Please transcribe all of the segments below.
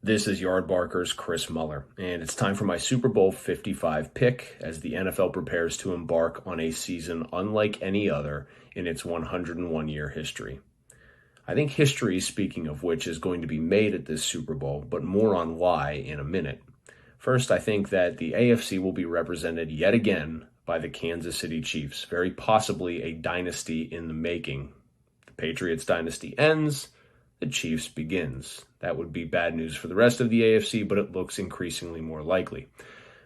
This is Yardbarker's Chris Mueller, and it's time for my Super Bowl 55 pick as the NFL prepares to embark on a season unlike any other in its 101-year history. I think history, speaking of which, is going to be made at this Super Bowl, but more on why in a minute. First, I think that the AFC will be represented yet again by the Kansas City Chiefs, very possibly a dynasty in the making. The Patriots dynasty ends, the Chiefs begins. That would be bad news for the rest of the AFC, but it looks increasingly more likely.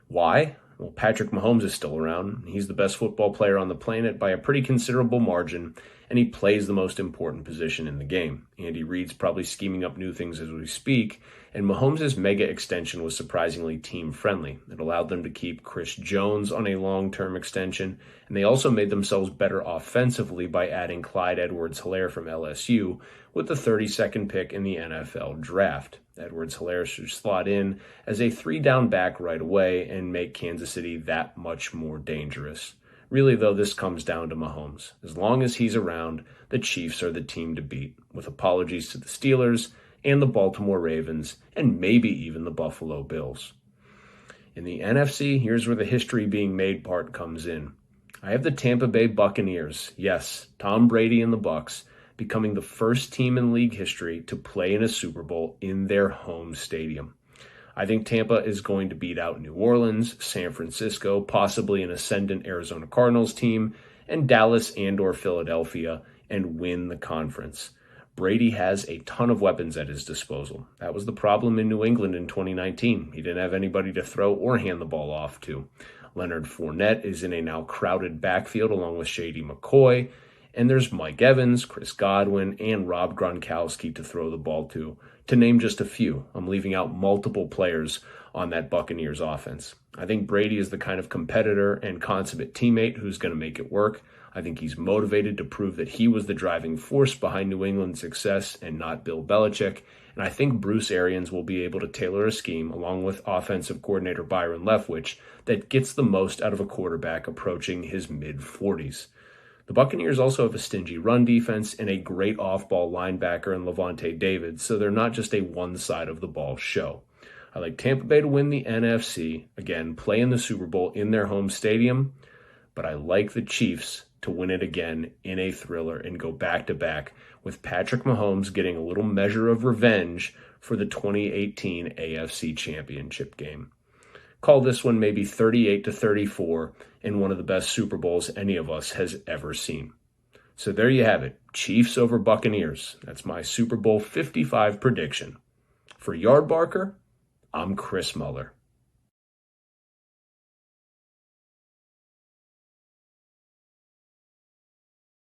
Why? Well, Patrick Mahomes is still around. He's the best football player on the planet by a pretty considerable margin, and he plays the most important position in the game. Andy Reid's probably scheming up new things as we speak, and Mahomes' mega extension was surprisingly team-friendly. It allowed them to keep Chris Jones on a long-term extension, and they also made themselves better offensively by adding Clyde Edwards-Helaire from LSU with the 32nd pick in the NFL draft. Edwards-Helaire should slot in as a three-down back right away and make Kansas City that much more dangerous. Really, though, this comes down to Mahomes. As long as he's around, the Chiefs are the team to beat, with apologies to the Steelers and the Baltimore Ravens, and maybe even the Buffalo Bills. In the NFC, here's where the history being made part comes in. I have the Tampa Bay Buccaneers, yes, Tom Brady and the Bucs, becoming the first team in league history to play in a Super Bowl in their home stadium. I think Tampa is going to beat out New Orleans, San Francisco, possibly an ascendant Arizona Cardinals team, and Dallas and/or Philadelphia, and win the conference. Brady has a ton of weapons at his disposal. That was the problem in New England in 2019. He didn't have anybody to throw or hand the ball off to. Leonard Fournette is in a now crowded backfield along with Shady McCoy, and there's Mike Evans, Chris Godwin, and Rob Gronkowski to throw the ball to name just a few. I'm leaving out multiple players on that Buccaneers offense. I think Brady is the kind of competitor and consummate teammate who's going to make it work. I think he's motivated to prove that he was the driving force behind New England's success and not Bill Belichick. And I think Bruce Arians will be able to tailor a scheme, along with offensive coordinator Byron Leftwich, that gets the most out of a quarterback approaching his mid-40s. The Buccaneers also have a stingy run defense and a great off-ball linebacker in Levante David, so they're not just a one-side-of-the-ball show. I like Tampa Bay to win the NFC, again, play in the Super Bowl in their home stadium, but I like the Chiefs to win it again in a thriller and go back-to-back with Patrick Mahomes getting a little measure of revenge for the 2018 AFC Championship game. Call this one maybe 38-34 in one of the best Super Bowls any of us has ever seen. So there you have it, Chiefs over Buccaneers. That's my Super Bowl 55 prediction. For Yardbarker, I'm Chris Mueller.